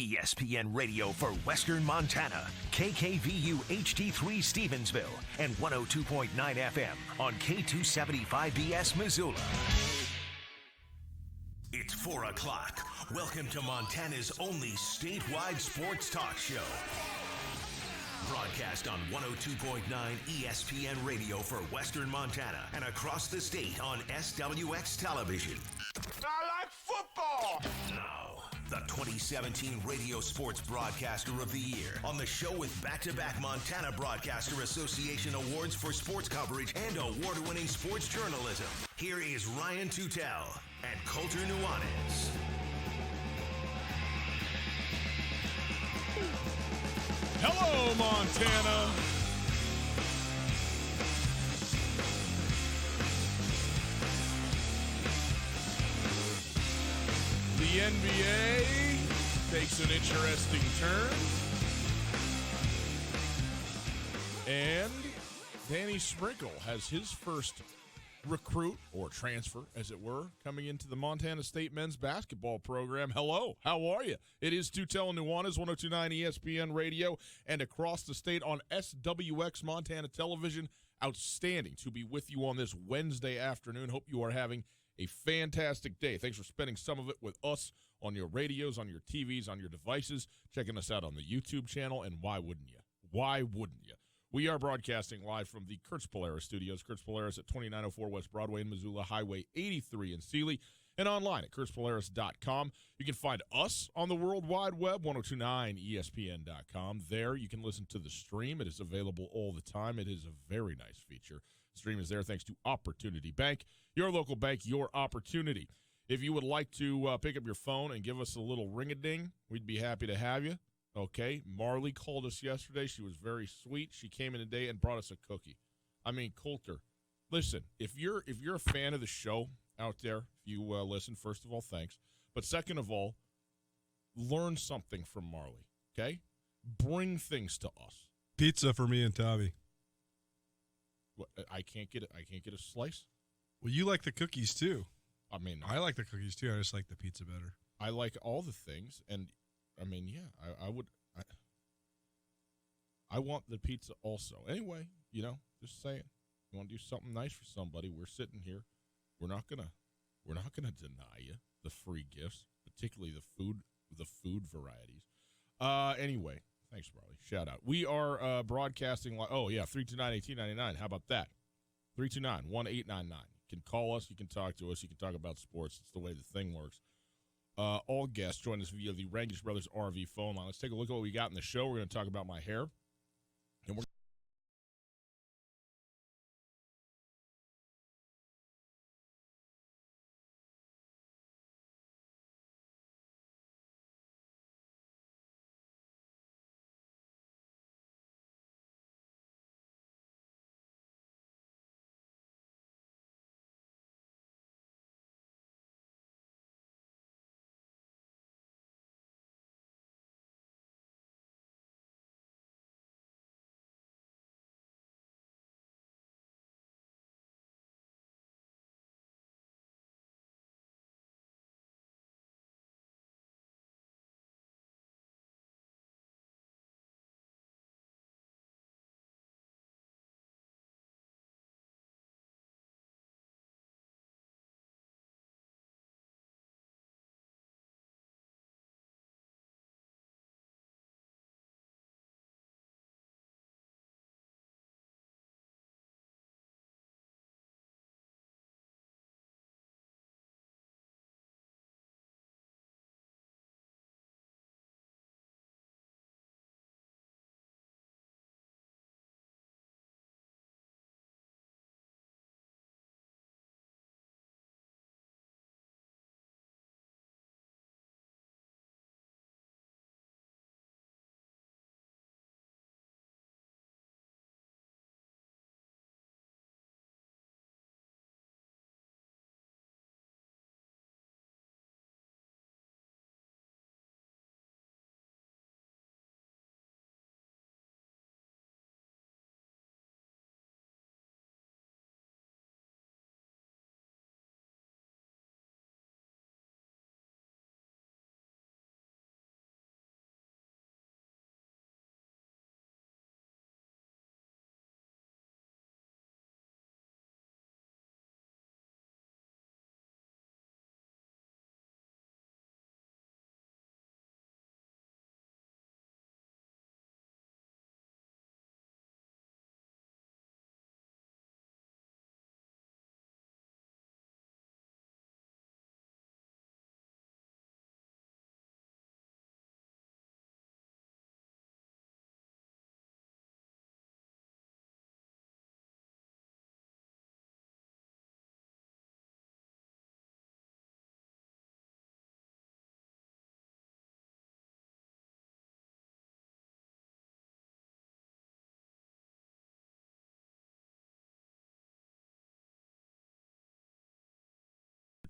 ESPN Radio for Western Montana, KKVU HD3 Stevensville, and 102.9 FM on K275BS Missoula. It's 4 o'clock. Welcome to Montana's only statewide sports talk show. Broadcast on 102.9 ESPN Radio for Western Montana and across the state on SWX Television. I like football! Now, the 2017 Radio Sports Broadcaster of the Year on the show with back-to-back Montana Broadcaster Association awards for sports coverage and award-winning sports journalism. Here is Ryan Tutel and Colter Nuanez. Hello, Montana. The NBA takes an interesting turn. And Danny Sprinkle has his first recruit, or transfer, as it were, coming into the Montana State men's basketball program. Hello, how are you? It is Tutel and Nuanez, 102.9 ESPN Radio, and across the state on SWX Montana Television. Outstanding to be with you on this Wednesday afternoon. Hope you are having a fantastic day. Thanks for spending some of it with us on your radios, on your TVs, on your devices, checking us out on the YouTube channel, and why wouldn't you? Why wouldn't you? We are broadcasting live from the Kurtz Polaris studios. Kurtz Polaris at 2904 West Broadway in Missoula, Highway 83 in Sealy, and online at kurtzpolaris.com. You can find us on the World Wide Web, 1029ESPN.com. There you can listen to the stream. It is available all the time. It is a very nice feature. The stream is there thanks to Opportunity Bank, your local bank, your opportunity. If you would like to pick up your phone and give us a little ring-a-ding, we'd be happy to have you. Okay, Marley called us yesterday. She was very sweet. She came in today and brought us a cookie. I mean, Colter, listen, if you're a fan of the show out there, if you listen, first of all, thanks. But second of all, learn something from Marley, okay? Bring things to us. Pizza for me and Tommy. What, I can't get a slice? Well, you like the cookies, too. I mean, I like the cookies, too. I just like the pizza better. I like all the things, and I mean, yeah, I want the pizza also. Anyway, just saying, you want to do something nice for somebody, we're sitting here. We're not gonna deny you the free gifts, particularly the food varieties. Anyway, thanks, Marley. Shout out. We are broadcasting. 329-1899. How about that? 329-1899. You can call us. You can talk to us. You can talk about sports. It's the way the thing works. All guests join us via the Rangish Brothers RV phone line. Let's take a look at what we got in the show. We're going to talk about my hair. And we're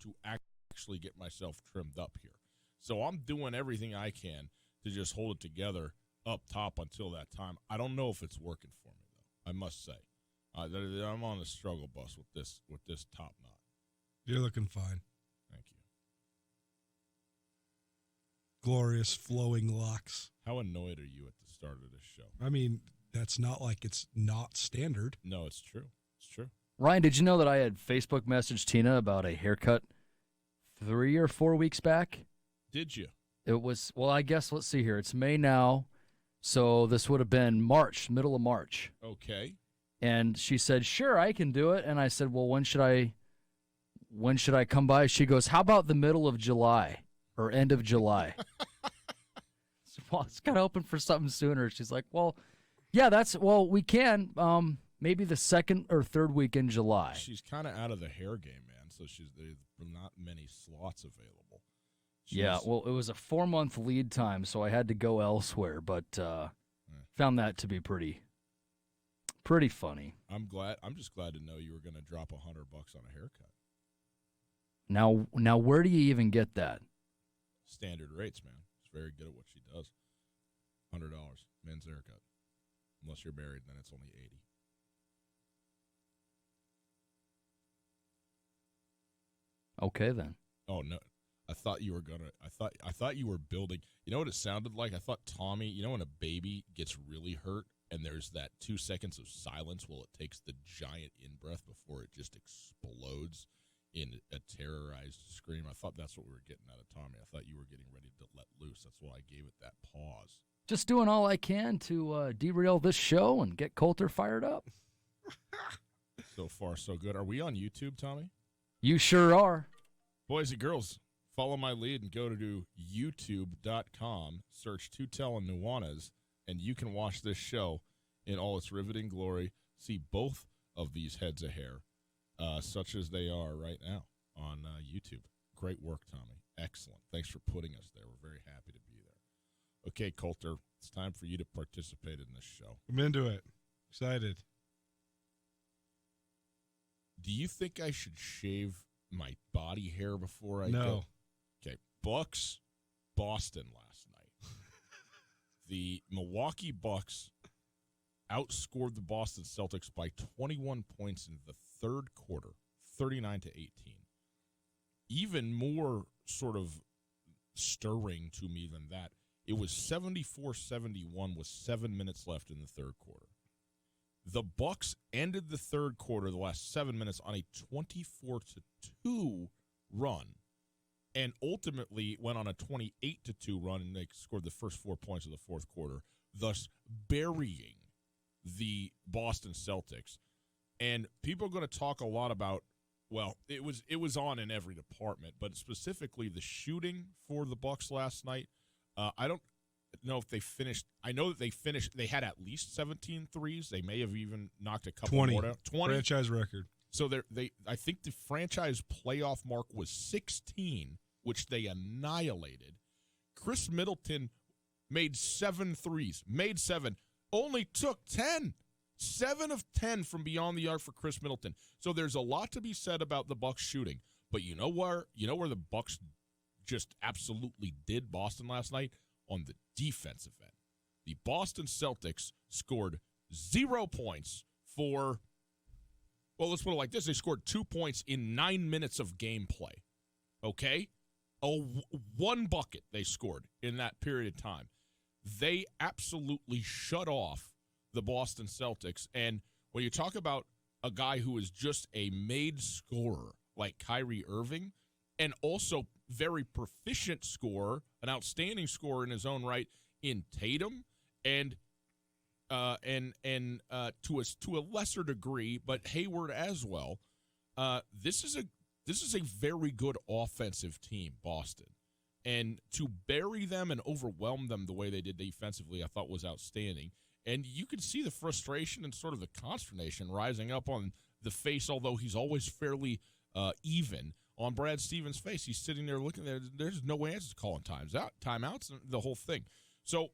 to actually get myself trimmed up here. So I'm doing everything I can to just hold it together up top until that time. I don't know if it's working for me, though, I must say. I'm on the struggle bus with this top knot. You're looking fine. Thank you. Glorious flowing locks. How annoyed are you at the start of this show? I mean, that's not like it's not standard. No, it's true. It's true. Ryan, did you know that I had Facebook messaged Tina about a haircut 3 or 4 weeks back? Did you? It was, well, I guess, let's see here. It's May now, so this would have been March, middle of March. Okay. And she said, sure, I can do it. And I said, well, when should I come by? She goes, how about the middle of July or end of July? So, well, I was kind of hoping for something sooner. She's like, well, yeah, we can. Maybe the second or third week in July. She's kind of out of the hair game, man. So there's not many slots available. Yeah, well, it was a 4-month lead time, so I had to go elsewhere. But found that to be pretty funny. I'm just glad to know you were going to drop $100 on a haircut. Now, where do you even get that? Standard rates, man. She's very good at what she does. $100 men's haircut. Unless you're married, then it's only $80. Okay, then. Oh no, I thought you were building. You know what it sounded like? I thought Tommy. You know when a baby gets really hurt and there's that 2 seconds of silence while it takes the giant in-breath before it just explodes in a terrorized scream. I thought that's what we were getting out of Tommy. I thought you were getting ready to let loose. That's why I gave it that pause. Just doing all I can to derail this show and get Coulter fired up. So far, so good. Are we on YouTube, Tommy? You sure are. Boys and girls, follow my lead and go to youtube.com, search Tutel and Nuanez, and you can watch this show in all its riveting glory. See both of these heads of hair, such as they are right now on YouTube. Great work, Tommy. Excellent. Thanks for putting us there. We're very happy to be there. Okay, Coulter, it's time for you to participate in this show. I'm into it. Excited. Do you think I should shave my body hair before I No. go? Okay, Bucks, Boston last night. The Milwaukee Bucks outscored the Boston Celtics by 21 points in the third quarter, 39-18. Even more sort of stirring to me than that, it was 74-71 with 7 minutes left in the third quarter. The Bucks ended the third quarter, the last 7 minutes, on a 24-2 run, and ultimately went on a 28-2 run, and they scored the first 4 points of the fourth quarter, thus burying the Boston Celtics. And people are going to talk a lot about, well, it was on in every department, but specifically the shooting for the Bucks last night. I don't know if they finished. I know that they finished. They had at least 17 threes. They may have even knocked a couple 20. more down. 20 Franchise record. So I think the franchise playoff mark was 16, which they annihilated. Chris Middleton made 7 threes. Made 7. Only took 10. 7 of 10 from beyond the arc for Chris Middleton. So there's a lot to be said about the Bucks shooting. But you know where the Bucks just absolutely did Boston last night? On the defensive end. The Boston Celtics scored 0 points for, well, let's put it like this. They scored 2 points in 9 minutes of gameplay. Okay? One bucket they scored in that period of time. They absolutely shut off the Boston Celtics. And when you talk about a guy who is just a made scorer like Kyrie Irving, and also very proficient scorer, an outstanding scorer in his own right in Tatum, and to a lesser degree, but Hayward as well. This is a very good offensive team, Boston, and to bury them and overwhelm them the way they did defensively, I thought was outstanding. And you could see the frustration and sort of the consternation rising up on the face, although he's always fairly even. On Brad Stevens' face, he's sitting there looking there. There's no answer to calling timeouts, the whole thing. So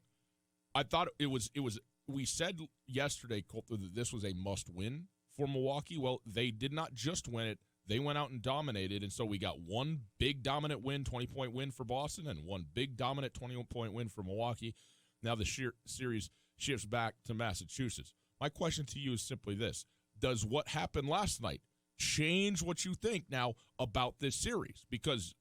I thought it was. We said yesterday, Colt, that this was a must-win for Milwaukee. Well, they did not just win it; They went out and dominated, and so we got one big dominant win, 20-point win for Boston, and one big dominant 21-point win for Milwaukee. Now the series shifts back to Massachusetts. My question to you is simply this. Does what happened last night change what you think now about this series? Because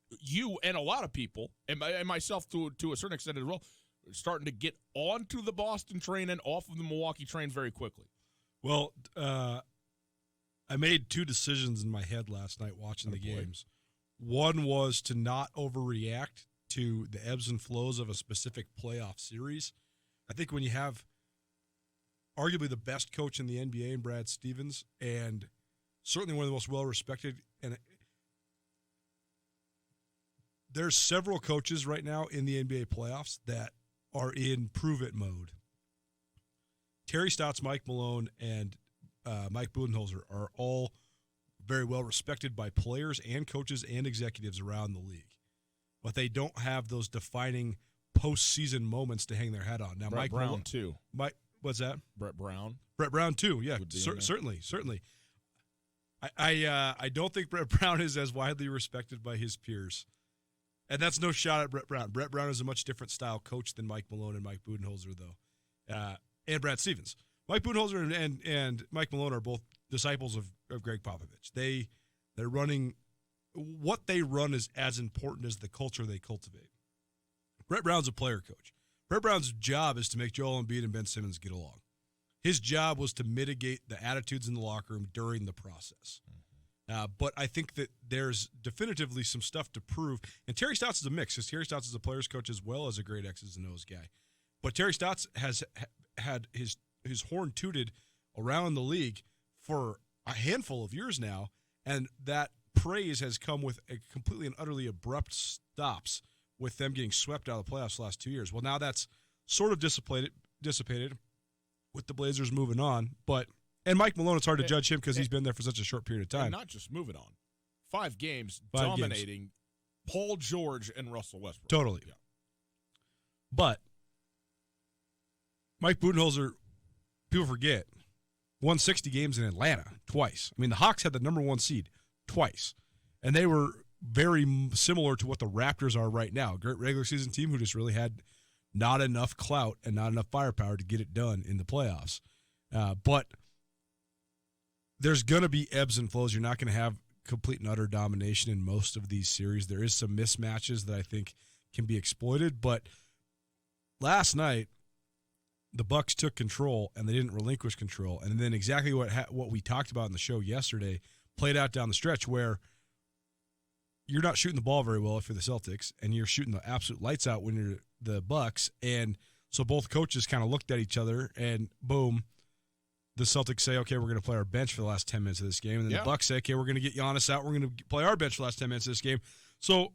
you and a lot of people, and myself to a certain extent as well, are starting to get onto the Boston train and off of the Milwaukee train very quickly. Well, I made two decisions in my head last night watching the games. One was to not overreact to the ebbs and flows of a specific playoff series. I think when you have arguably the best coach in the NBA in Brad Stevens, and certainly one of the most well-respected, and there's several coaches right now in the NBA playoffs that are in prove-it mode. Terry Stotts, Mike Malone, and Mike Budenholzer are all very well respected by players and coaches and executives around the league. But they don't have those defining postseason moments to hang their hat on. Now, Brett Mike Brown, Malone, too. What's that? Brett Brown. Brett Brown, too, yeah, certainly. I don't think Brett Brown is as widely respected by his peers. And that's no shot at Brett Brown. Brett Brown is a much different style coach than Mike Malone and Mike Budenholzer, though, and Brad Stevens. Mike Budenholzer and Mike Malone are both disciples of Greg Popovich. They're running – what they run is as important as the culture they cultivate. Brett Brown's a player coach. Brett Brown's job is to make Joel Embiid and Ben Simmons get along. His job was to mitigate the attitudes in the locker room during the process. But I think that there's definitively some stuff to prove. And Terry Stotts is a mix, because Terry Stotts is a player's coach as well as a great X's and O's guy. But Terry Stotts has had his horn tooted around the league for a handful of years now, and that praise has come with a completely and utterly abrupt stops with them getting swept out of the playoffs the last 2 years. Well, now that's sort of dissipated with the Blazers moving on. And Mike Malone, it's hard to judge him because he's been there for such a short period of time. And not just moving on. 5 games dominating Paul George and Russell Westbrook. Totally. Yeah. But Mike Budenholzer, people forget, won 60 games in Atlanta twice. I mean, the Hawks had the number 1 seed twice. And they were very similar to what the Raptors are right now. A great regular season team who just really had not enough clout and not enough firepower to get it done in the playoffs. But there's going to be ebbs and flows. You're not going to have complete and utter domination in most of these series. There is some mismatches that I think can be exploited. But last night, the Bucks took control, and they didn't relinquish control. And then exactly what we talked about in the show yesterday played out down the stretch, where you're not shooting the ball very well if you're the Celtics, and you're shooting the absolute lights out when you're the Bucks. And so both coaches kind of looked at each other, and boom, the Celtics say, okay, we're going to play our bench for the last 10 minutes of this game. And then the Bucks say, okay, we're going to get Giannis out. We're going to play our bench for the last 10 minutes of this game. So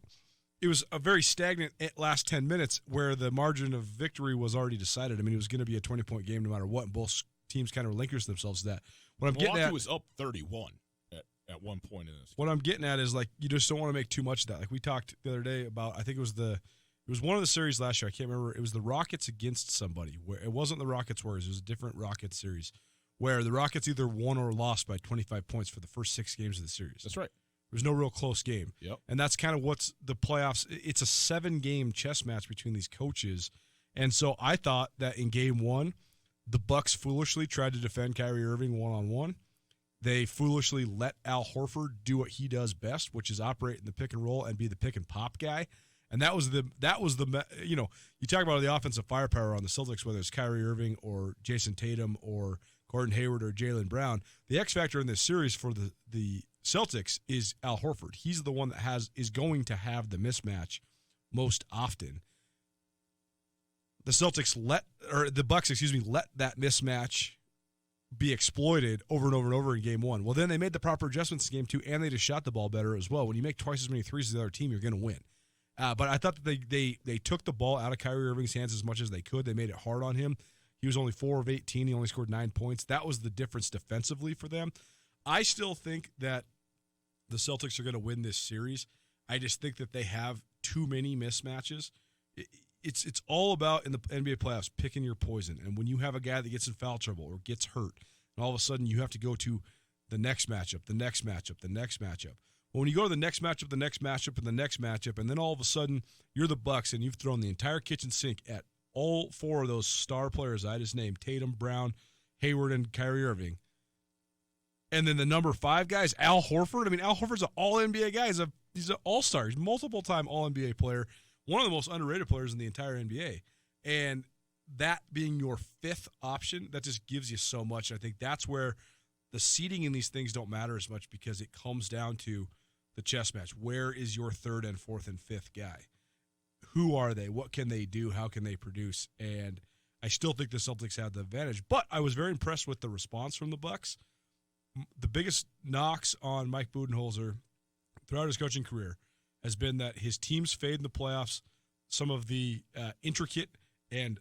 it was a very stagnant last 10 minutes where the margin of victory was already decided. I mean, it was going to be a 20-point game no matter what, and both teams kind of relinquished themselves to that. What I'm getting at was up 31 at one point in this game. What I'm getting at is, like, you just don't want to make too much of that. Like we talked the other day about, I think it was one of the series last year. I can't remember. It was the Rockets against somebody. Where it wasn't the Rockets Warriors. It was a different Rockets series where the Rockets either won or lost by 25 points for the first 6 games of the series. That's right. There was no real close game. Yep. And that's kind of what's the playoffs. It's a 7-game chess match between these coaches. And so I thought that in game 1, the Bucks foolishly tried to defend Kyrie Irving one-on-one. They foolishly let Al Horford do what he does best, which is operate in the pick and roll and be the pick and pop guy. And that was the you talk about the offensive firepower on the Celtics, whether it's Kyrie Irving or Jason Tatum or Gordon Hayward or Jaylen Brown. The X factor in this series for the Celtics is Al Horford. He's the one that is going to have the mismatch most often. The Bucks let that mismatch be exploited over and over and over in game 1. Well, then they made the proper adjustments in game 2, and they just shot the ball better as well. When you make twice as many threes as the other team, you're going to win. But I thought that they took the ball out of Kyrie Irving's hands as much as they could. They made it hard on him. He was only 4 of 18. He only scored 9 points. That was the difference defensively for them. I still think that the Celtics are going to win this series. I just think that they have too many mismatches. It's all about, in the NBA playoffs, picking your poison. And when you have a guy that gets in foul trouble or gets hurt, and all of a sudden you have to go to the next matchup, the next matchup, the next matchup. Well, when you go to the next matchup, the next matchup, and the next matchup, and then all of a sudden you're the Bucks and you've thrown the entire kitchen sink at all four of those star players I just named, Tatum, Brown, Hayward, and Kyrie Irving. And then the number 5 guys, Al Horford. I mean, Al Horford's an all-NBA guy. He's an all-star. He's a multiple-time all-NBA player, one of the most underrated players in the entire NBA. And that being your 5th option, that just gives you so much. I think that's where the seeding in these things don't matter as much, because it comes down to the chess match. Where is your 3rd and 4th and 5th guy? Who are they? What can they do? How can they produce? And I still think the Celtics had the advantage. But I was very impressed with the response from the Bucks. The biggest knocks on Mike Budenholzer throughout his coaching career has been that his teams fade in the playoffs. Some of the intricate and,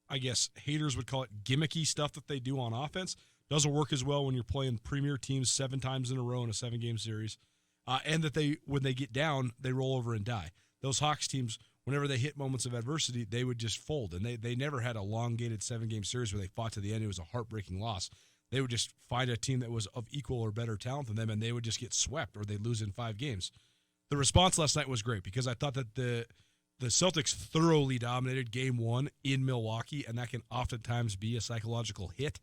I guess, haters would call it gimmicky stuff that they do on offense doesn't work as well when you're playing premier teams 7 times in a row in a 7-game series. And that when they get down, they roll over and die. Those Hawks teams, whenever they hit moments of adversity, they would just fold. And they never had a elongated 7-game series where they fought to the end. It was a heartbreaking loss. They would just find a team that was of equal or better talent than them, and they would just get swept or they'd lose in 5 games. The response last night was great, because I thought that the Celtics thoroughly dominated Game 1 in Milwaukee, and that can oftentimes be a psychological hit,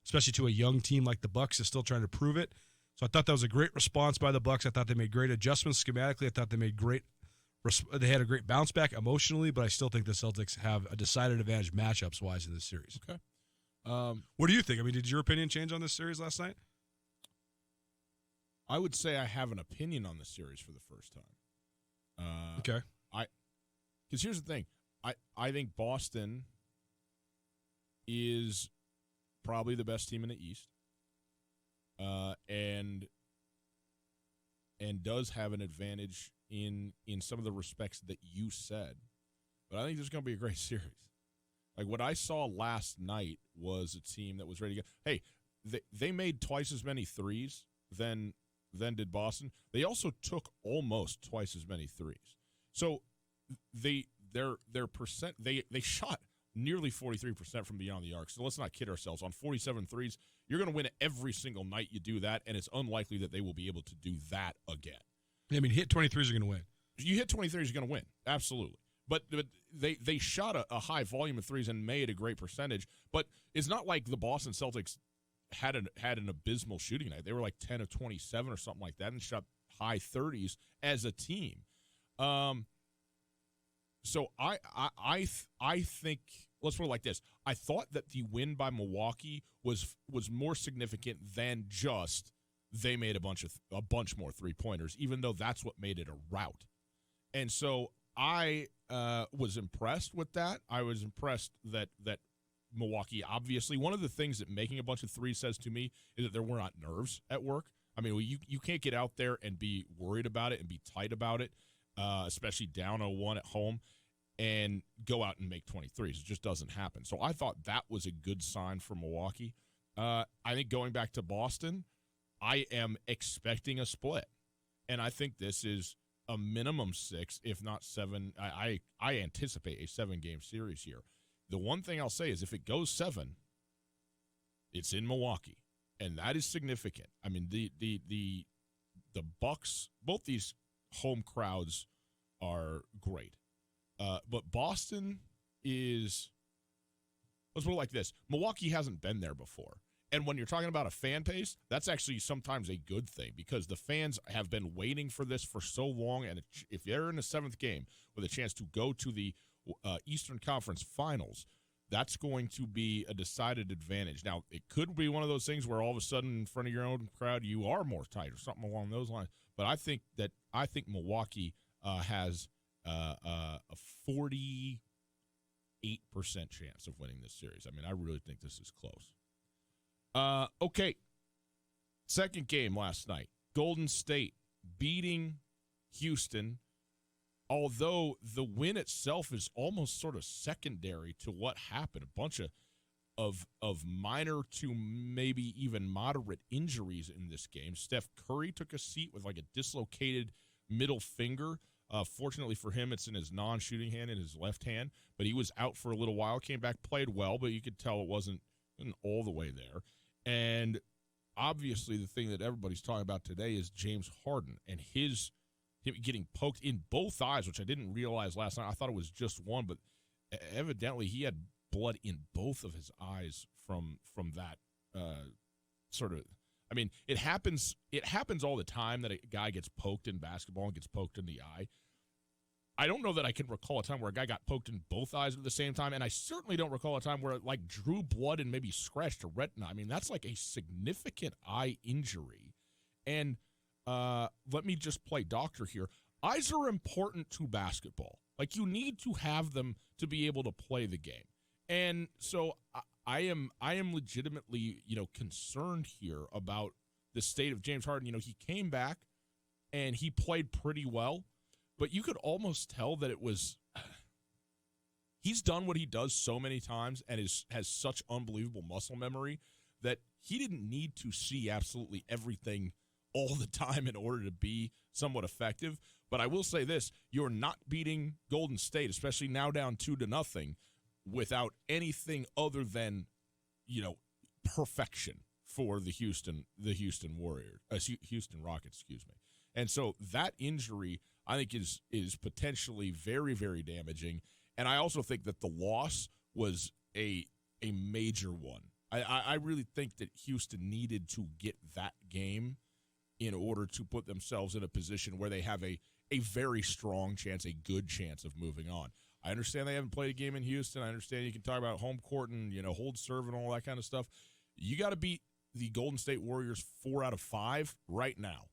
especially to a young team like the Bucks is still trying to prove it. So I thought that was a great response by the Bucks. I thought they made great adjustments schematically. I thought they had a great bounce back emotionally, but I still think the Celtics have a decided advantage matchups-wise in this series. Okay. What do you think? I mean, did your opinion change on this series last night? I would say I have an opinion on this series for the first time. Okay. Because here's the thing. I think Boston is probably the best team in the East, and does have an advantage in some of the respects that you said. But I think this is going to be a great series. Like, what I saw last night was a team that was ready to go. Hey, they made twice as many threes than did Boston. They also took almost twice as many threes. So their percent they shot nearly 43% from beyond the arc. So let's not kid ourselves. On 47 threes, you're going to win every single night you do that, and it's unlikely that they will be able to do that again. I mean, hit 23s, you're going to win. You hit 23s, you're going to win. Absolutely. But they shot a high volume of threes and made a great percentage. But it's not like the Boston Celtics had an abysmal shooting night. They were like 10 of 27 or something like that and shot high 30s as a team. So I think, let's put it like this. I thought that the win by Milwaukee was more significant than just they made a bunch more 3-pointers, even though that's what made it a rout. And so I was impressed with that. I was impressed that Milwaukee, obviously, one of the things that making a bunch of threes says to me is that there were not nerves at work. I mean, you can't get out there and be worried about it and be tight about it, especially down 0-1 at home, and go out and make 23s. It just doesn't happen. So I thought that was a good sign for Milwaukee. I think going back to Boston, I am expecting a split, and I think this is a minimum 6, if not 7. I anticipate a 7-game series here. The one thing I'll say is if it goes 7, it's in Milwaukee, and that is significant. I mean, the Bucks, both these home crowds are great, but Boston is, let's put it like this: Milwaukee hasn't been there before. And when you're talking about a fan base, that's actually sometimes a good thing, because the fans have been waiting for this for so long. And if they're in the 7th game with a chance to go to the Eastern Conference Finals, that's going to be a decided advantage. Now, it could be one of those things where all of a sudden in front of your own crowd, you are more tight or something along those lines. But I think Milwaukee has a 48% chance of winning this series. I mean, I really think this is close. Okay. Second game last night. Golden State beating Houston, although the win itself is almost sort of secondary to what happened. A bunch of minor to maybe even moderate injuries in this game. Steph Curry took a seat with like a dislocated middle finger. Fortunately for him, it's in his non-shooting hand, in his left hand, but he was out for a little while, came back, played well, but you could tell it wasn't all the way there. And obviously the thing that everybody's talking about today is James Harden and him getting poked in both eyes, which I didn't realize last night. I thought it was just one, but evidently he had blood in both of his eyes from that sort of. I mean, it happens all the time that a guy gets poked in basketball and gets poked in the eye. I don't know that I can recall a time where a guy got poked in both eyes at the same time, and I certainly don't recall a time where it like drew blood and maybe scratched a retina. I mean, that's like a significant eye injury. And let me just play doctor here. Eyes are important to basketball. Like, you need to have them to be able to play the game. And so I am legitimately, concerned here about the state of James Harden. He came back and he played pretty well, but you could almost tell that it was he's done what he does so many times and has such unbelievable muscle memory that he didn't need to see absolutely everything all the time in order to be somewhat effective. But I will say this, you're not beating Golden State, especially now down 2-0, without anything other than, perfection for the Houston Rockets, And so that injury, I think, is potentially very, very damaging. And I also think that the loss was a major one. I really think that Houston needed to get that game in order to put themselves in a position where they have a very strong chance, a good chance of moving on. I understand they haven't played a game in Houston. I understand you can talk about home court and, hold serve and all that kind of stuff. You got to beat the Golden State Warriors 4 out of 5 right now.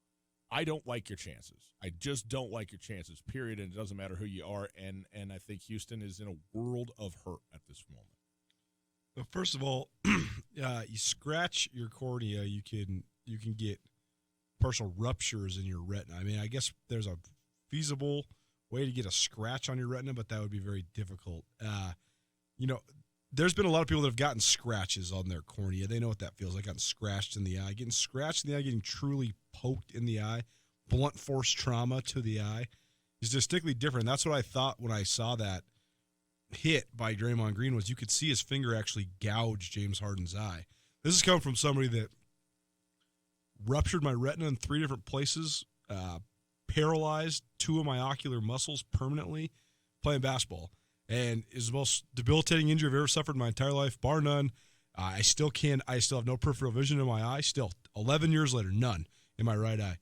I don't like your chances. I just don't like your chances, period, and it doesn't matter who you are. And I think Houston is in a world of hurt at this moment. Well, first of all, you scratch your cornea, you can get partial ruptures in your retina. I mean, I guess there's a feasible way to get a scratch on your retina, but that would be very difficult. There's been a lot of people that have gotten scratches on their cornea. They know what that feels like, gotten scratched in the eye. Getting scratched in the eye, getting truly poked in the eye, blunt force trauma to the eye is distinctly different. That's what I thought when I saw that hit by Draymond Green, was you could see his finger actually gouge James Harden's eye. This is coming from somebody that ruptured my retina in 3 different places, paralyzed 2 of my ocular muscles permanently playing basketball, and is the most debilitating injury I've ever suffered in my entire life, bar none. I still have no peripheral vision in my eye. Still, 11 years later, none in my right eye.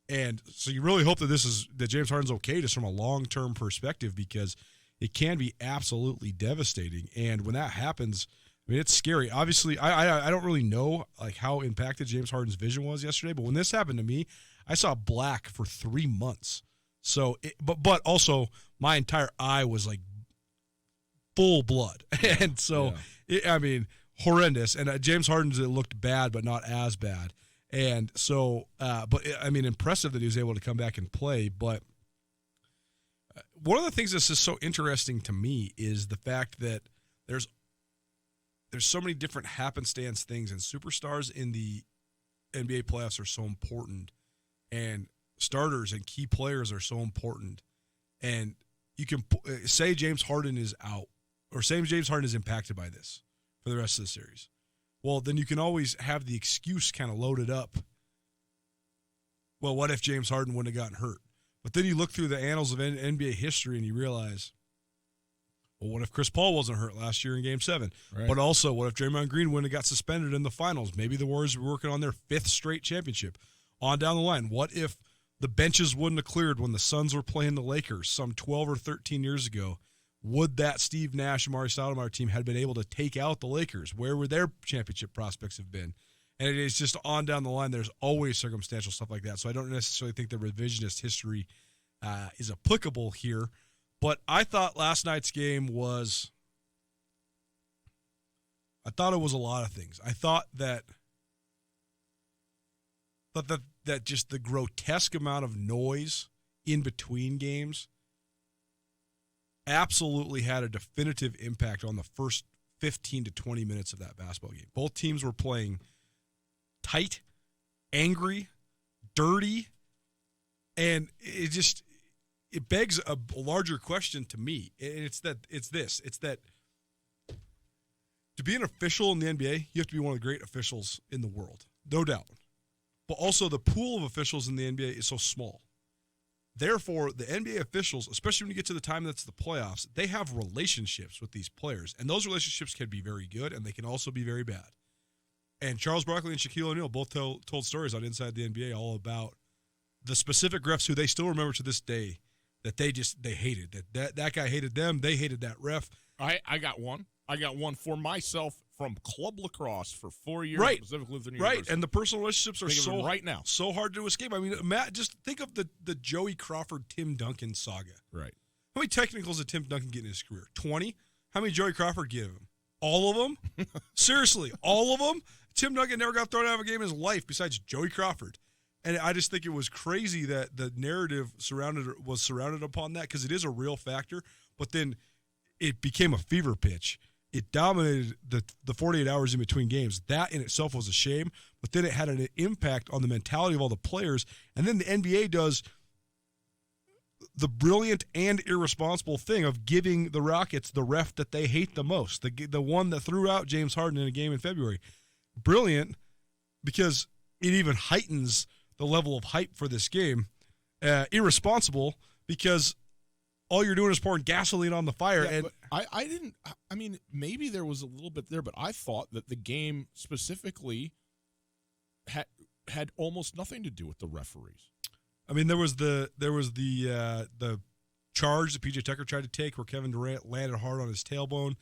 And so you really hope that James Harden's okay just from a long-term perspective, because it can be absolutely devastating. And when that happens, I mean, it's scary. Obviously, I don't really know like how impacted James Harden's vision was yesterday, but when this happened to me, I saw black for 3 months. So, but also my entire eye was like full blood, and so horrendous. And James Harden's, it looked bad, but not as bad. And so, impressive that he was able to come back and play. But one of the things that's just so interesting to me is the fact that there's so many different happenstance things, and superstars in the NBA playoffs are so important, and starters and key players are so important. And you can say James Harden is out, or say James Harden is impacted by this for the rest of the series. Well, then you can always have the excuse kind of loaded up. Well, what if James Harden wouldn't have gotten hurt? But then you look through the annals of NBA history and you realize, well, what if Chris Paul wasn't hurt last year in Game 7? Right. But also, what if Draymond Green wouldn't have got suspended in the finals? Maybe the Warriors were working on their 5th straight championship. On down the line, what if the benches wouldn't have cleared when the Suns were playing the Lakers some 12 or 13 years ago? Would that Steve Nash, Amar'e Stoudemire team had been able to take out the Lakers? Where would their championship prospects have been? And it is just on down the line. There's always circumstantial stuff like that. So I don't necessarily think the revisionist history is applicable here. But I thought last night's game was – I thought it was a lot of things. I thought that just the grotesque amount of noise in between games absolutely had a definitive impact on the first 15 to 20 minutes of that basketball game. Both teams were playing tight, angry, dirty, and it begs a larger question to me. And it's that to be an official in the NBA, you have to be one of the great officials in the world. No doubt. But also the pool of officials in the NBA is so small. Therefore, the NBA officials, especially when you get to the time that's the playoffs, they have relationships with these players. And those relationships can be very good, and they can also be very bad. And Charles Barkley and Shaquille O'Neal both told stories on Inside the NBA all about the specific refs who they still remember to this day that they hated. That guy hated them. They hated that ref. I got one. I got one for myself from club lacrosse for 4 years Right. at Pacific Lutheran Right, University. and the personal relationships are Think of so it right now. so hard to escape. I mean, Matt, just think of the Joey Crawford, Tim Duncan saga. Right. How many technicals did Tim Duncan get in his career? 20? How many Joey Crawford give him? All of them? Seriously, all of them? Tim Duncan never got thrown out of a game in his life besides Joey Crawford. And I just think it was crazy that the narrative was surrounded upon that because it is a real factor. But then it became a fever pitch. It dominated the 48 hours in between games. That in itself was a shame. But then it had an impact on the mentality of all the players. And then the NBA does the brilliant and irresponsible thing of giving the Rockets the ref that they hate the most, the one that threw out James Harden in a game in February. Brilliant because it even heightens the level of hype for this game. Irresponsible because all you're doing is pouring gasoline on the fire. Yeah, and but I didn't. I mean, maybe there was a little bit there, but I thought that the game specifically had almost nothing to do with the referees. I mean, there was the charge that PJ Tucker tried to take where Kevin Durant landed hard on his tailbone.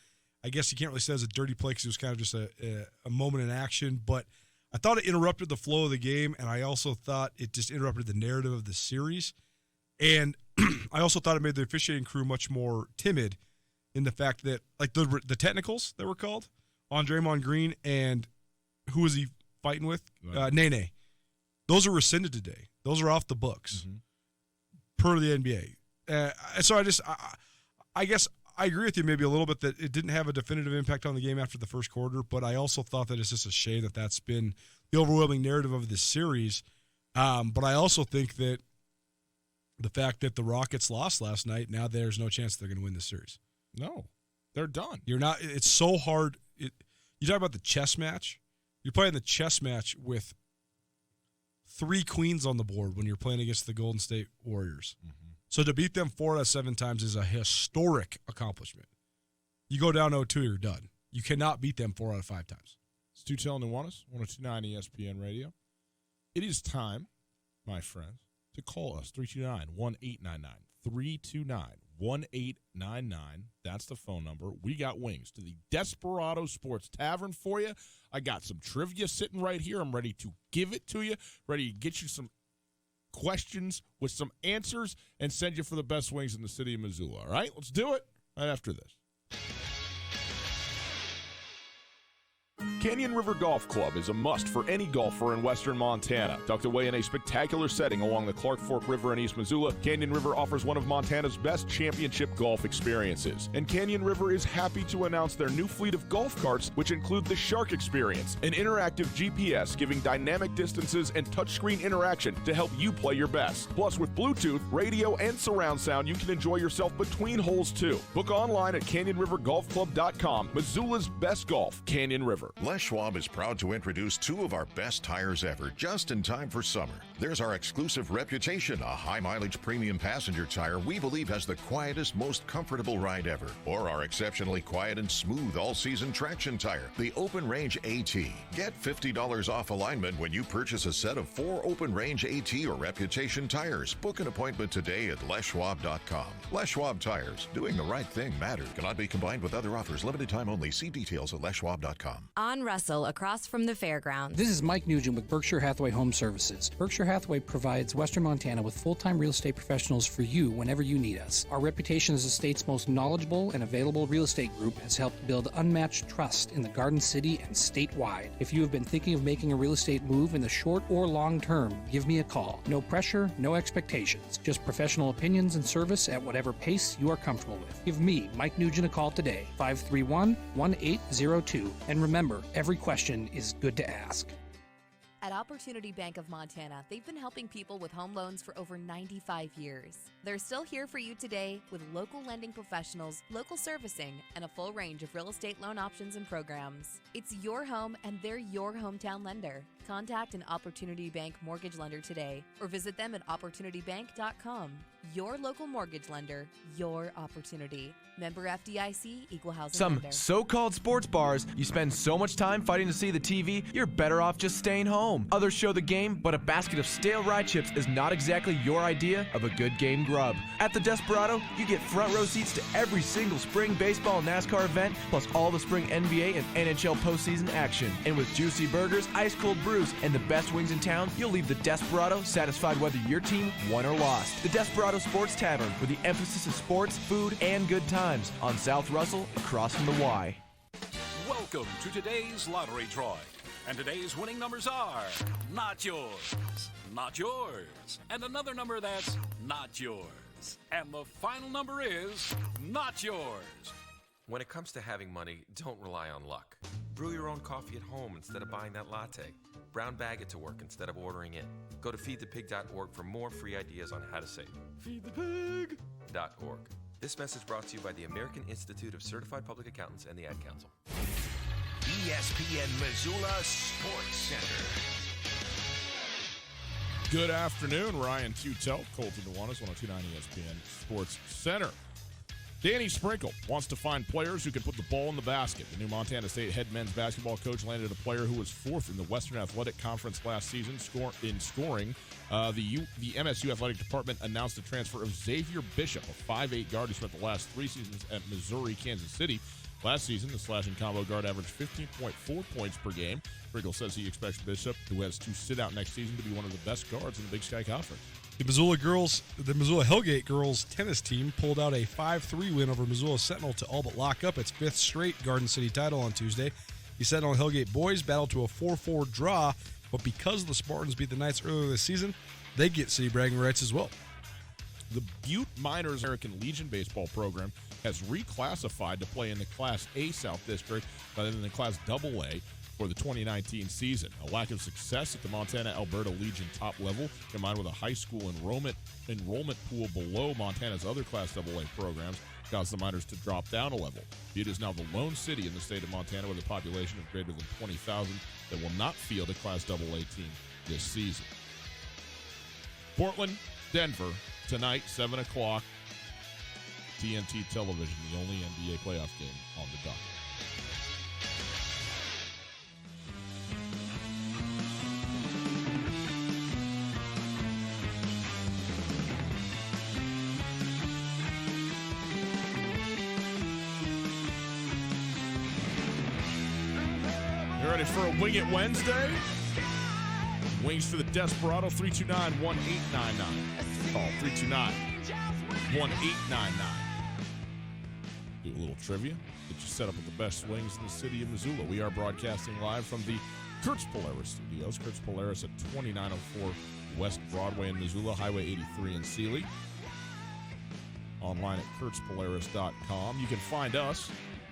I guess you can't really say it was a dirty play because it was kind of just a moment in action. But I thought it interrupted the flow of the game, and I also thought it just interrupted the narrative of the series. And I also thought it made the officiating crew much more timid in the fact that, like, the technicals that were called on Draymond Green and who was he fighting with? Nene. Those are rescinded today. Those are off the books per the NBA. So I guess I agree with you maybe a little bit that it didn't have a definitive impact on the game after the first quarter, but I also thought that it's just a shame that that's been the overwhelming narrative of this series. But I also think that the fact that the Rockets lost last night, now there's no chance they're going to win this series. No, they're done. You're not. It's so hard. You talk about the chess match. You're playing the chess match with 3 queens on the board when you're playing against the Golden State Warriors. Mm-hmm. So to beat them 4 out of 7 times is a historic accomplishment. You go down 0-2, you're done. You cannot beat them 4 out of 5 times. It's Tutel and Nuanez, 102.9 ESPN Radio. It is time, my friends, to call us, 329-1899. 329-1899. That's the phone number. We got wings to the Desperado Sports Tavern for you. I got some trivia sitting right here. I'm ready to give it to you, ready to get you some questions with some answers and send you for the best wings in the city of Missoula. All right, let's do it right after this. Canyon River Golf Club is a must for any golfer in western Montana. Tucked away in a spectacular setting along the Clark Fork River in East Missoula, Canyon River offers one of Montana's best championship golf experiences. And Canyon River is happy to announce their new fleet of golf carts, which include the Shark Experience, an interactive GPS giving dynamic distances and touchscreen interaction to help you play your best. Plus, with Bluetooth, radio, and surround sound, you can enjoy yourself between holes, too. Book online at CanyonRiverGolfClub.com. Missoula's best golf, Canyon River. Les Schwab is proud to introduce 2 of our best tires ever, just in time for summer. There's our exclusive Reputation, a high-mileage premium passenger tire we believe has the quietest, most comfortable ride ever. Or our exceptionally quiet and smooth all-season traction tire, the Open Range AT. Get $50 off alignment when you purchase a set of 4 Open Range AT or Reputation tires. Book an appointment today at leschwab.com. Les Schwab Tires. Doing the right thing matters. Cannot be combined with other offers. Limited time only. See details at leschwab.com. On Russell, across from the fairgrounds. This is Mike Nugent with Berkshire Hathaway Home Services. Berkshire Hathaway provides Western Montana with full-time real estate professionals for you whenever you need us. Our reputation as the state's most knowledgeable and available real estate group has helped build unmatched trust in the Garden City and statewide. If you have been thinking of making a real estate move in the short or long term, give me a call. No pressure, no expectations. Just professional opinions and service at whatever pace you are comfortable with. Give me, Mike Nugent, a call today, 531-1802. And remember, every question is good to ask. At Opportunity Bank of Montana, they've been helping people with home loans for over 95 years. They're still here for you today with local lending professionals, local servicing, and a full range of real estate loan options and programs. It's your home and they're your hometown lender. Contact an Opportunity Bank mortgage lender today or visit them at opportunitybank.com. Your local mortgage lender, your opportunity. Member FDIC, Equal Housing Some Lender. so-called sports bars, you spend so much time fighting to see the TV, you're better off just staying home. Others show the game, but a basket of stale rye chips is not exactly your idea of a good game grub. At the Desperado, you get front row seats to every single spring baseball and NASCAR event, plus all the spring NBA and NHL postseason action. And with juicy burgers, ice-cold brews, and the best wings in town, you'll leave the Desperado satisfied whether your team won or lost. The Desperado Sports Tavern, where the emphasis is sports, food, and good times. On South Russell, across from the Y. Welcome to today's lottery drawing. And today's winning numbers are not yours, not yours, and another number that's not yours. And the final number is not yours. When it comes to having money, don't rely on luck. Brew your own coffee at home instead of buying that latte. Brown bag it to work instead of ordering it. Go to feedthepig.org for more free ideas on how to save. Feedthepig.org. This message brought to you by the American Institute of Certified Public Accountants and the Ad Council. ESPN Missoula Sports Center. Good afternoon, Ryan Tutel, Colton Nuanez, 102.9 ESPN Sports Center. Danny Sprinkle wants to find players who can put the ball in the basket. The new Montana State head men's basketball coach landed a player who was fourth in the Western Athletic Conference last season in scoring. The MSU Athletic Department announced the transfer of Xavier Bishop, a 5'8 guard who spent the last 3 seasons at Missouri, Kansas City. Last season, the slashing combo guard averaged 15.4 points per game. Sprinkle says he expects Bishop, who has to sit out next season, to be one of the best guards in the Big Sky Conference. The Missoula Hellgate girls tennis team pulled out a 5-3 win over Missoula Sentinel to all but lock up its 5th straight Garden City title on Tuesday. The Sentinel Hellgate boys battled to a 4-4 draw, but because the Spartans beat the Knights earlier this season, they get city bragging rights as well. The Butte Miners American Legion baseball program has reclassified to play in the Class A South District rather than the Class AA for the 2019 season. A lack of success at the Montana-Alberta Legion top level, combined with a high school enrollment pool below Montana's other Class AA programs, caused the Miners to drop down a level. Butte is now the lone city in the state of Montana with a population of greater than 20,000 that will not field a Class AA team this season. Portland, Denver, tonight, 7 o'clock, TNT Television, the only NBA playoff game on the docket. You ready for a Wing It Wednesday? Wings for the Desperado, 329-1899. Call 329-1899. Do a little trivia. Get you set up with the best wings in the city of Missoula. We are broadcasting live from the Kurtz Polaris Studios. Kurtz Polaris at 2904 West Broadway in Missoula, Highway 83 in Sealy. Online at kurtzpolaris.com. You can find us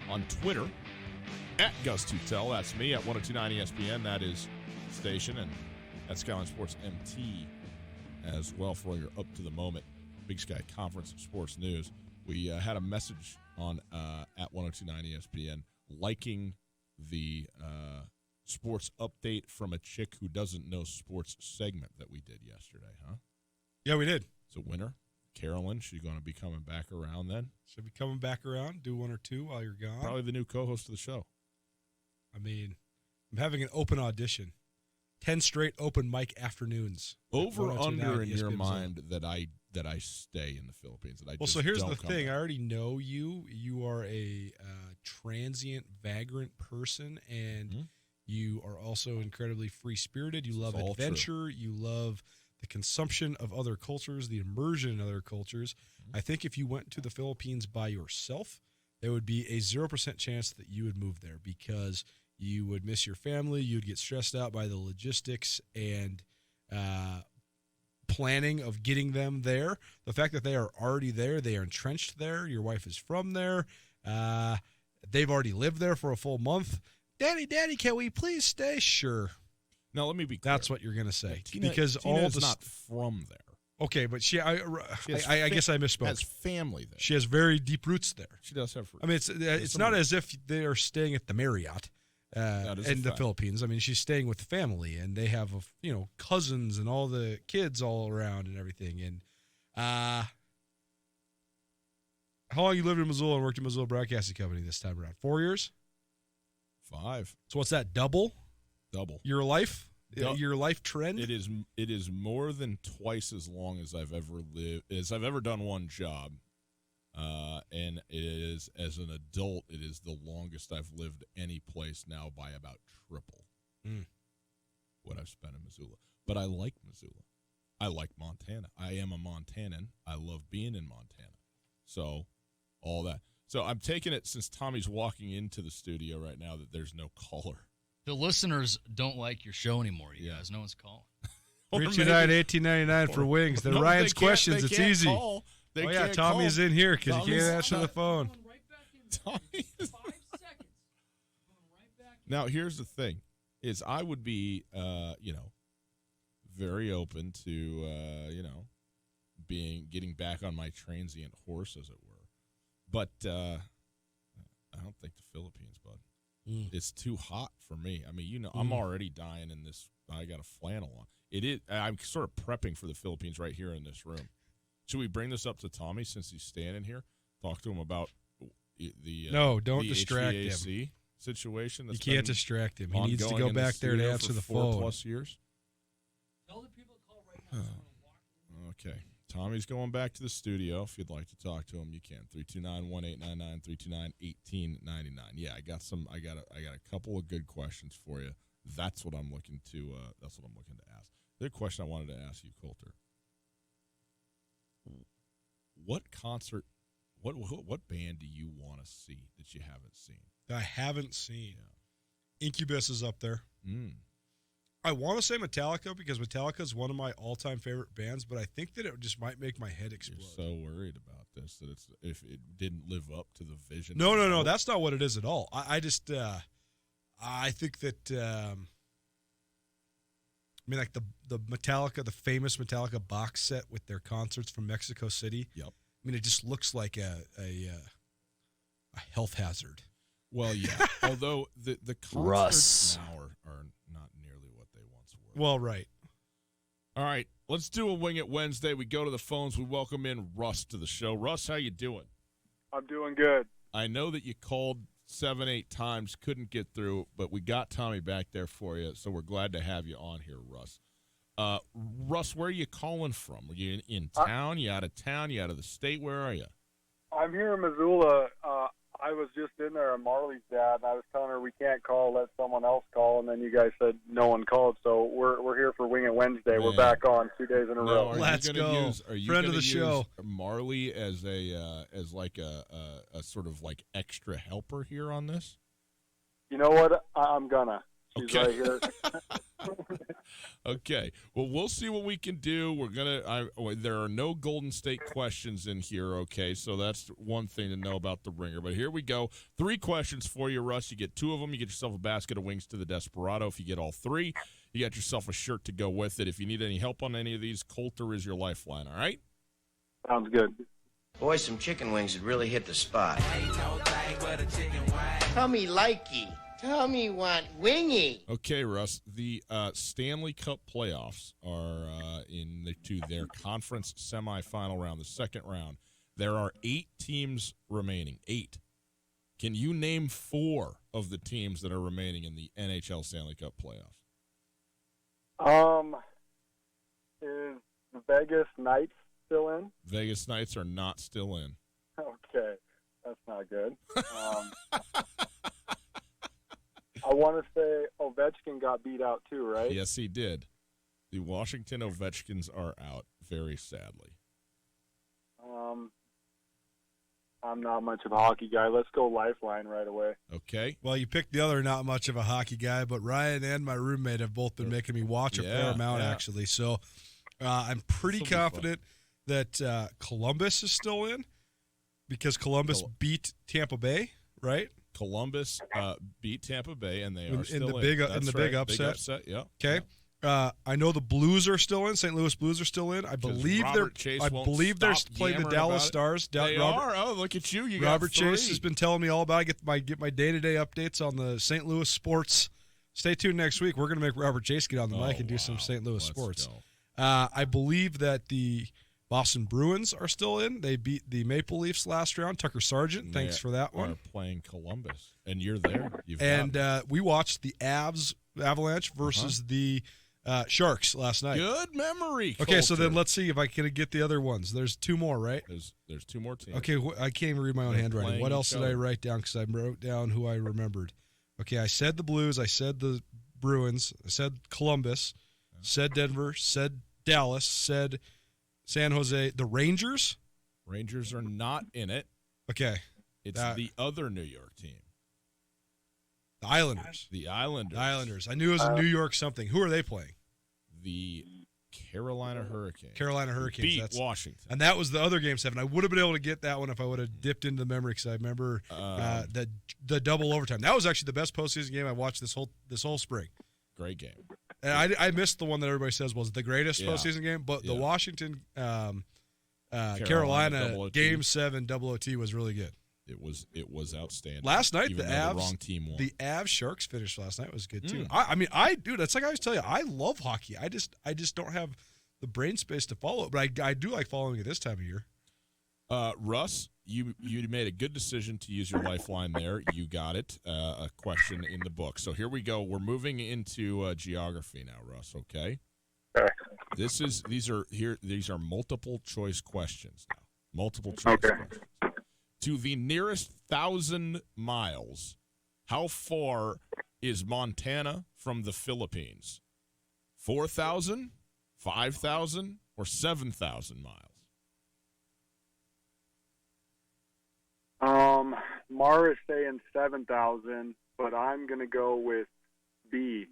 on Twitter at Gus Tutel. That's me at 1029 ESPN. That is station. And at Skyline Sports MT as well for your up-to-the-moment Big Sky Conference sports news. We had a message on at 1029 ESPN liking the sports update from a chick who doesn't know sports segment that we did yesterday, huh? Yeah, we did. It's a winner. Carolyn, she's going to be coming back around then. She'll be coming back around, do one or two while you're gone. Probably the new co-host of the show. I mean, I'm having an open audition. 10 straight open mic afternoons. Over under in your mind that I stay in the Philippines. That I so here's the thing. Back. I already know you. You are a transient, vagrant person, and you are also incredibly free-spirited. You love adventure. You love the consumption of other cultures, the immersion in other cultures. I think if you went to the Philippines by yourself, there would be a 0% chance that you would move there because you would miss your family. You'd get stressed out by the logistics and planning of getting them there. The fact that they are already there, they are entrenched there. Your wife is from there. They've already lived there for a full month. Daddy, can we please stay? Sure. Now, let me be clear. That's what you're going to say. Tina, because Tina all is the not from there. Okay, but I guess I misspoke. Has family there. She has very deep roots there. She does have roots. I mean, it's not as if they are staying at the Marriott in the Philippines. I mean, she's staying with the family, and they have cousins and all the kids all around and everything. And how long you lived in Missoula and worked in Missoula Broadcasting Company this time around? 4 years? 5. So what's that? Double your life? Your life trend? It is more than twice as long as I've ever lived, as I've ever done one job. And it is, as an adult, it is the longest I've lived any place now by about triple what I've spent in Missoula. But I like Missoula. I like Montana. I am a Montanan. I love being in Montana. So, all that. So, I'm taking it, since Tommy's walking into the studio right now, that there's no caller. The listeners don't like your show anymore, you guys. No one's calling. 329-1899 for wings. They're Ryan's questions. It's easy. Call. Tommy's in here because he can't answer the phone. Now, here's the thing, is I would be, very open to, getting back on my transient horse, as it were. But I don't think the Philippines, bud. It's too hot for me. I mean, I'm already dying in this. I got a flannel on. It is. I'm sort of prepping for the Philippines right here in this room. Should we bring this up to Tommy since he's standing here? Talk to him about the no, don't the distract HVAC him. Situation. You can't distract him. He needs to go back there to answer the phone. 4+ years. Tell the people to call right now. Okay. Tommy's going back to the studio. If you'd like to talk to him, you can. 329-1899, 329-1899. Yeah, I got a couple of good questions for you. That's what I'm looking to ask. The other question I wanted to ask you, Coulter. What concert, what band do you want to see that you haven't seen? That I haven't seen. Yeah. Incubus is up there. Mm. I want to say Metallica because Metallica is one of my all-time favorite bands, but I think that it just might make my head explode. You're so worried about this that if it didn't live up to the vision. No. That's not what it is at all. I just I think that like the Metallica, the famous Metallica box set with their concerts from Mexico City. Yep. I mean, it just looks like a health hazard. Well, yeah. Although the concerts now are not nearly what they once were. Well, right. All right, let's do a Wing It Wednesday. We go to the phones. We welcome in Russ to the show. Russ, how you doing? I'm doing good. I know that you called 7-8 times, couldn't get through, but we got Tommy back there for you, so we're glad to have you on here, Russ. Russ, where are you calling from? Are you in town? You out of town? You out of the state? Where are you? I'm here in Missoula. I was just in there at Marley's dad, and I was telling her we can't call, let someone else call, and then you guys said no one called, so we're here for Wing It Wednesday. Man. We're back on 2 days in a row. Let's go. Are you friend of the show, Marley as a sort of like extra helper here on this? You know what? I'm gonna. She's okay. Right here. Okay. Well, we'll see what we can do. We're gonna. There are no Golden State questions in here. Okay, so that's one thing to know about the Ringer. But here we go. 3 questions for you, Russ. You get 2 of them. You get yourself a basket of wings to the Desperado. If you get all 3, you got yourself a shirt to go with it. If you need any help on any of these, Coulter is your lifeline. All right. Sounds good. Boy, some chicken wings would really hit the spot. Tommy likey. Tommy want wingy. Okay, Russ. The Stanley Cup playoffs are into their conference semifinal round, the second round. There are 8 teams remaining. 8. Can you name 4 of the teams that are remaining in the NHL Stanley Cup playoffs? Is the Vegas Knights still in? Vegas Knights are not still in. Okay, that's not good. I want to say Ovechkin got beat out too, right? Yes, he did. The Washington Ovechkins are out, very sadly. I'm not much of a hockey guy. Let's go Lifeline right away. Okay. Well, you picked the other not much of a hockey guy, but Ryan and my roommate have both been making me watch a fair amount, actually. So I'm pretty confident that Columbus is still in because Columbus beat Tampa Bay, right? Columbus beat Tampa Bay, and they are still in the big upset. Yeah. Okay. Yeah. I know the Blues are still in. St. Louis Blues are still in. I believe they're playing the Dallas Stars. They are. Oh, look at you! You Robert got three. Chase has been telling me all about it. Get my day-to-day updates on the St. Louis sports. Stay tuned next week. We're going to make Robert Chase get on the mic and do some St. Louis sports. I believe that the Boston Bruins are still in. They beat the Maple Leafs last round. Tucker Sargent, thanks for that one. Are playing Columbus, and you're there. We watched the Avalanche versus the Sharks last night. Good memory. Okay, so then let's see if I can get the other ones. There's two more, right? There's two more teams. Okay, I can't even read my own handwriting. What else did I write down? Because I wrote down who I remembered. Okay, I said the Blues. I said the Bruins. I said Columbus. Said Denver. Said Dallas. Said San Jose. The Rangers? Rangers are not in it. Okay. It's the other New York team. The Islanders. The Islanders. I knew it was a New York something. Who are they playing? The Carolina Hurricanes. Carolina Hurricanes. Beat Washington. And that was the other Game 7. I would have been able to get that one if I would have dipped into the memory because I remember the double overtime. That was actually the best postseason game I watched this whole spring. Great game. And I missed the one that everybody says was the greatest postseason game, but the Washington Carolina Game 7 double OT was really good. It was outstanding. Last night, even the though the wrong team won. The Avs Sharks finish last night was good too. Dude, that's like I always tell you, I love hockey. I just don't have the brain space to follow it, but I do like following it this time of year. Russ, you made a good decision to use your lifeline there. You got it. A question in the book. So here we go. We're moving into geography now, Russ. Okay. These are multiple choice questions now. Multiple choice questions. To the nearest 1,000 miles, how far is Montana from the Philippines? 4,000, 5,000, or 7,000 miles? Mara is saying 7,000, but I'm going to go with B.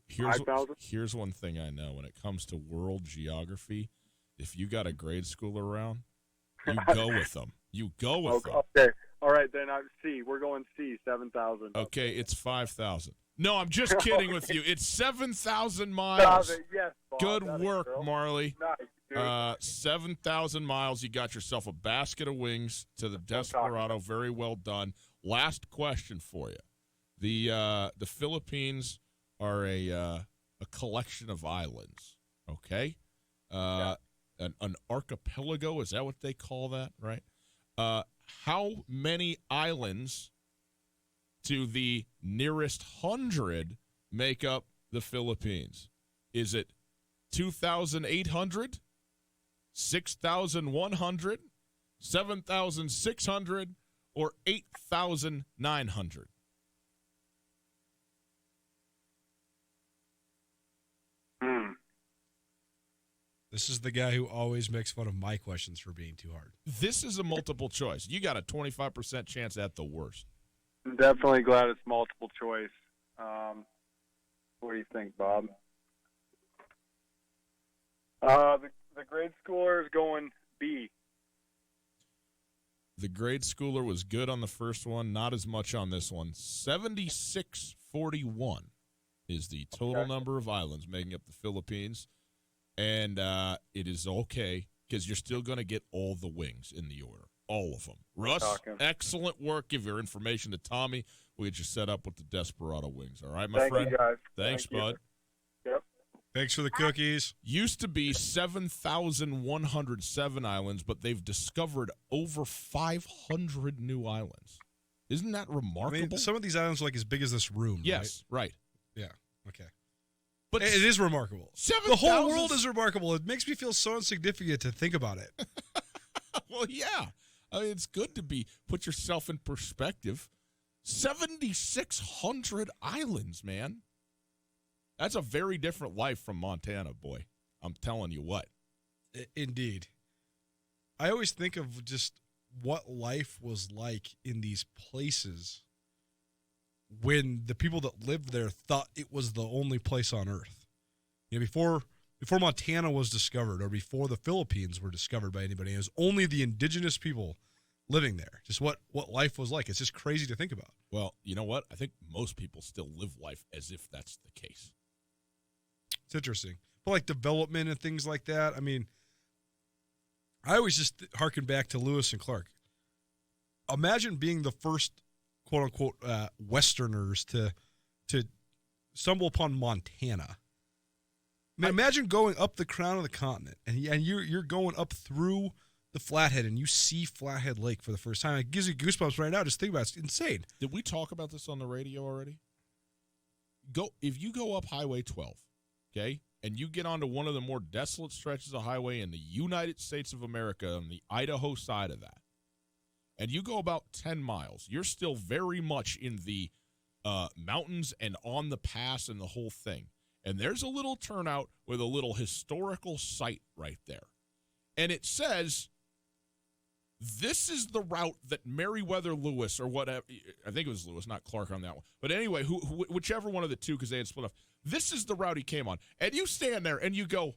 Here's one thing I know. When it comes to world geography, if you got a grade school around, you go with them. You go with them. Okay. All right, then C. We're going C, 7,000. Okay, it's 5,000. No, I'm just kidding with you. It's 7,000 miles. Yes, Bob. Good work, Marley. Nice, 7,000 miles. You got yourself a basket of wings to the Desperado. Very well done. Last question for you. The Philippines are a collection of islands. Okay. An archipelago, is that what they call that, right? How many islands to the nearest 100 make up the Philippines? Is it 2,800, 6,100, 7,600, or 8,900? This is the guy who always makes fun of my questions for being too hard. This is a multiple choice. You got a 25% chance at the worst. I'm definitely glad it's multiple choice. What do you think, Bob? The grade schooler is going B. The grade schooler was good on the first one, not as much on this one. 7641 is the total number of islands making up the Philippines. And it is okay because you're still going to get all the wings in the order, all of them. Russ, excellent work. Give your information to Tommy. We'll get you set up with the Desperado wings. All right, my friend? Thank you, guys. Thanks, bud. Yep. Thanks for the cookies. Used to be 7,107 islands, but they've discovered over 500 new islands. Isn't that remarkable? I mean, some of these islands are like as big as this room. Yes, right. Yeah, okay. But it is remarkable. 7,000 the whole world is remarkable. It makes me feel so insignificant to think about it. Well, yeah. I mean, it's good to put yourself in perspective. 7,600 islands, man. That's a very different life from Montana, boy. I'm telling you what. Indeed. I always think of just what life was like in these places when the people that lived there thought it was the only place on earth. You know, before Montana was discovered or before the Philippines were discovered by anybody, it was only the indigenous people living there, just what life was like. It's just crazy to think about. Well, you know what? I think most people still live life as if that's the case. It's interesting. But like development and things like that, I mean, I always just harken back to Lewis and Clark. Imagine being the first, quote unquote, Westerners to stumble upon Montana. I mean, imagine going up the crown of the continent, and you're going up through the Flathead, and you see Flathead Lake for the first time. It gives you goosebumps right now. Just think about it. It's insane. Did we talk about this on the radio already? If you go up Highway 12, okay, and you get onto one of the more desolate stretches of highway in the United States of America on the Idaho side of that, and you go about 10 miles, you're still very much in the mountains and on the pass and the whole thing. And there's a little turnout with a little historical site right there. And it says, this is the route that Meriwether Lewis, or whatever, I think it was Lewis, not Clark on that one. But anyway, whichever one of the two, because they had split off, this is the route he came on. And you stand there and you go,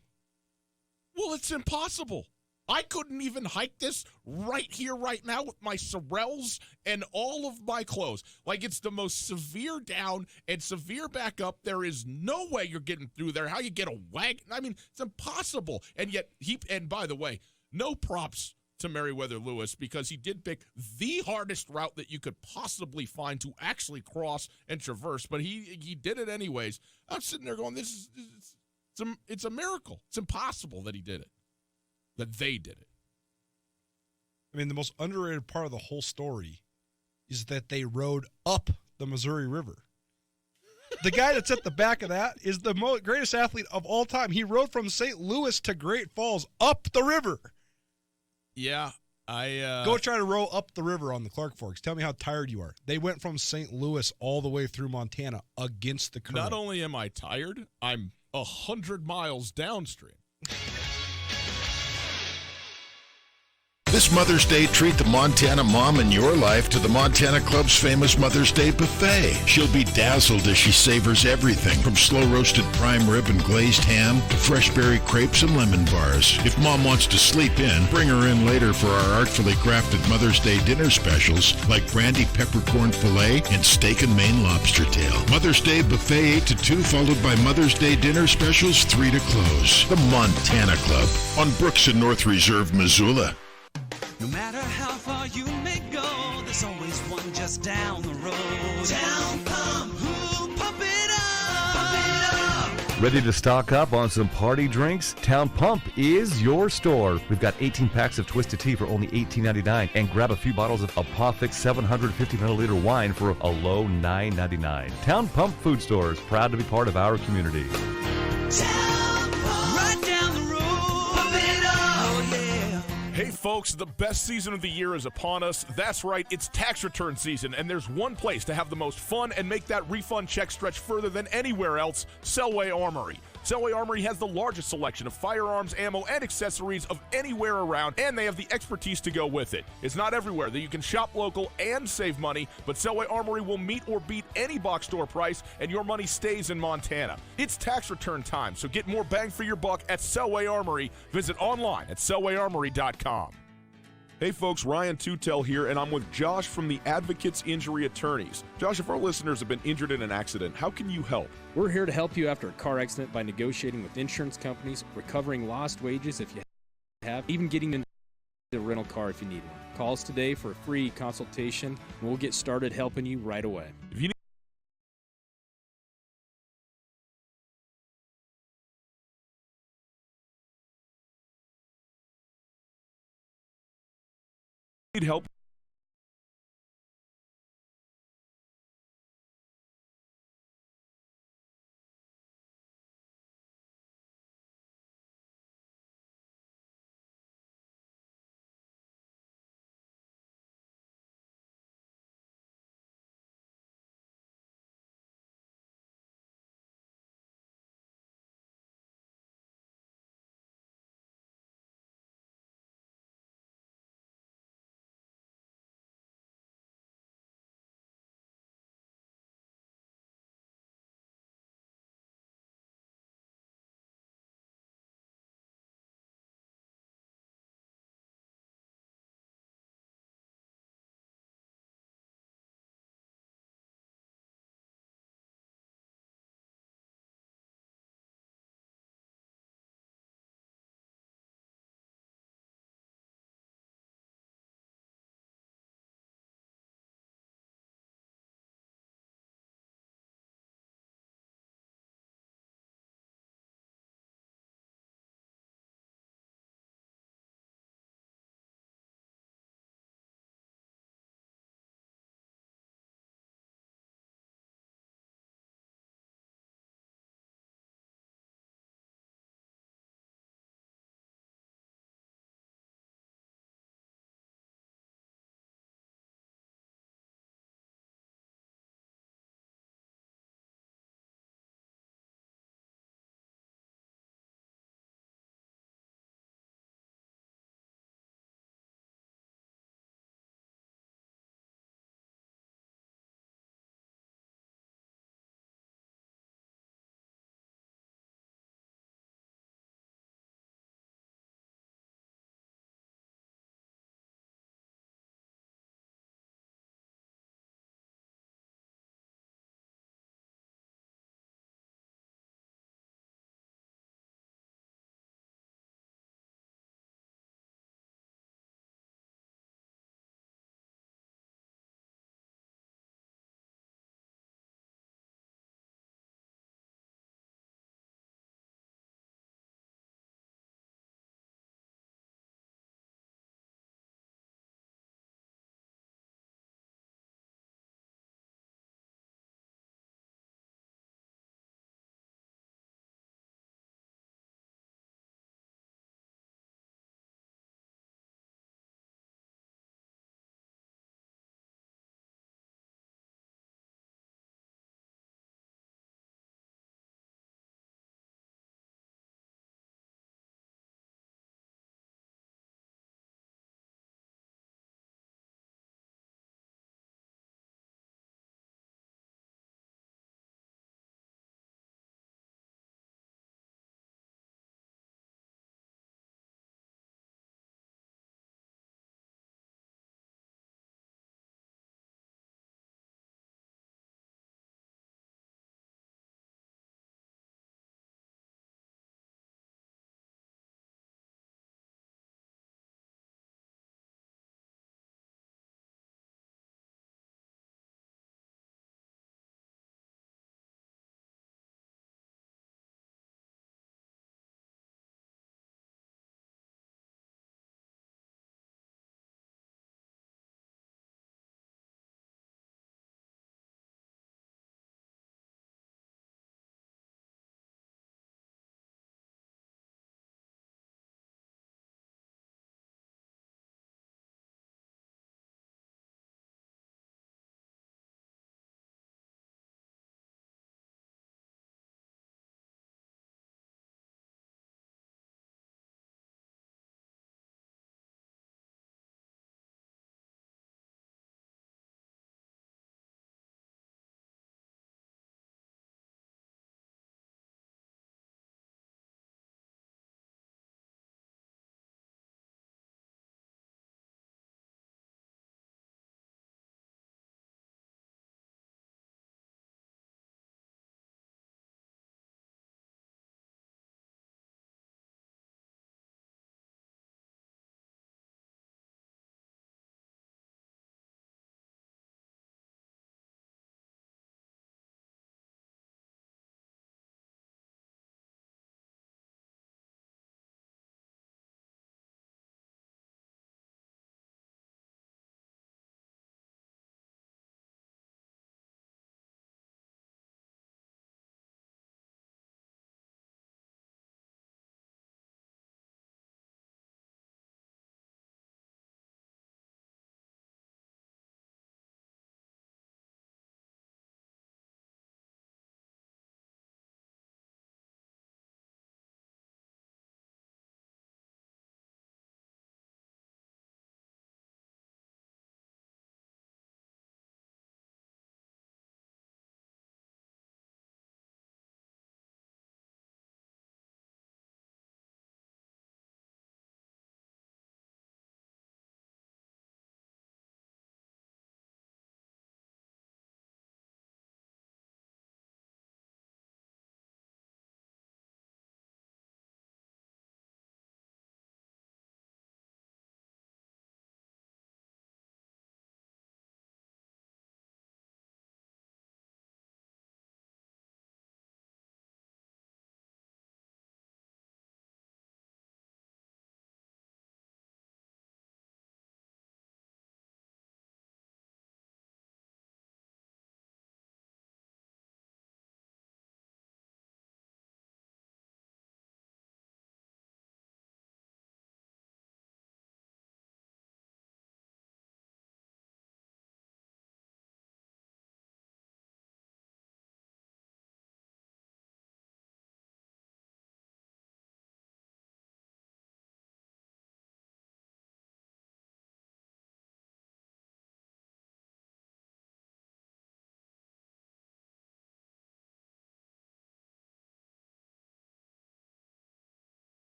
well, it's impossible. I couldn't even hike this right here, right now with my Sorels and all of my clothes. Like, it's the most severe down and severe back up. There is no way you're getting through there. How you get a wagon? I mean, it's impossible. And yet, and by the way, no props to Meriwether Lewis, because he did pick the hardest route that you could possibly find to actually cross and traverse. But he did it anyways. I'm sitting there going, it's a miracle. It's impossible that he did it. That they did it. I mean, the most underrated part of the whole story is that they rode up the Missouri River. The guy that's at the back of that is the greatest athlete of all time. He rode from St. Louis to Great Falls up the river. Yeah, Go try to row up the river on the Clark Forks. Tell me how tired you are. They went from St. Louis all the way through Montana against the current. Not only am I tired, I'm 100 miles downstream. This Mother's Day, treat the Montana mom in your life to the Montana Club's famous Mother's Day buffet. She'll be dazzled as she savors everything from slow-roasted prime rib and glazed ham to fresh berry crepes and lemon bars. If mom wants to sleep in, bring her in later for our artfully crafted Mother's Day dinner specials like brandy peppercorn filet and steak and Maine lobster tail. Mother's Day buffet 8 to 2, followed by Mother's Day dinner specials 3 to close. The Montana Club on Brooks and North Reserve, Missoula. No matter how far you may go, there's always one just down the road. Town Pump, ooh, pump it up, pump it up. Ready to stock up on some party drinks? Town Pump is your store. We've got 18 packs of Twisted Tea for only $18.99, and grab a few bottles of Apothic 750 milliliter wine for a low $9.99. Town Pump Food Stores, proud to be part of our community. Town Pump, right down the road, pump it up, oh yeah. Hey folks, the best season of the year is upon us. That's right, it's tax return season, and there's one place to have the most fun and make that refund check stretch further than anywhere else: Selway Armory. Selway Armory has the largest selection of firearms, ammo, and accessories of anywhere around, and they have the expertise to go with it. It's not everywhere that you can shop local and save money, but Selway Armory will meet or beat any box store price, and your money stays in Montana. It's tax return time, so get more bang for your buck at Selway Armory. Visit online at selwayarmory.com. Hey folks, Ryan Tutel here, and I'm with Josh from the Advocates Injury Attorneys. Josh, if our listeners have been injured in an accident, how can you help? We're here to help you after a car accident by negotiating with insurance companies, recovering lost wages if you have, even getting into a rental car if you need one. Call us today for a free consultation, and we'll get started helping you right away. If you need help